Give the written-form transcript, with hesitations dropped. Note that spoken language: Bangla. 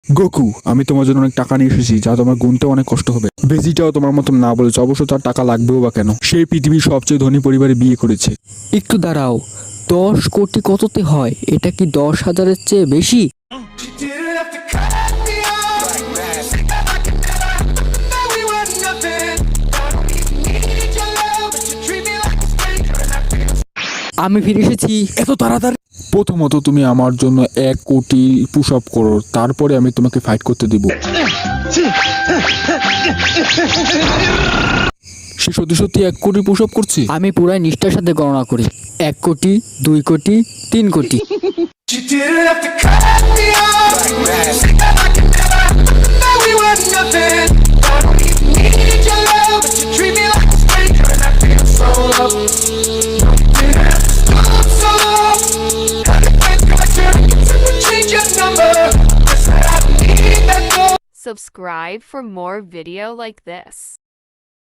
গোকু, আমি তোমার জন্য অনেক টাকা নিয়ে এসেছি, যা তোমার গুনতে অনেক কষ্ট হবে। বেজিটাও তোমার মতন না বলেছে, অবশ্য তার টাকা লাগবেও বা কেন, সেই পৃথিবীর সবচেয়ে ধনী পরিবারে বিয়ে করেছে। একটু দাঁড়াও, 10 কোটি কততে হয়? এটা কি 10,000-এর চেয়ে বেশি? আমি ফিরে এসেছি। এত তাড়াতাড়ি? প্রথমত তুমি আমার জন্য 1 কোটি পুশ আপ করো, তারপরে আমি তোমাকে ফাইট করতে দিব। সে সত্যি সত্যি 1 কোটি পুশ আপ করছে। আমি পুরাই নিষ্ঠার সাথে গণনা করি। 1 কোটি, 2 কোটি, 3 কোটি। Subscribe for more video like this.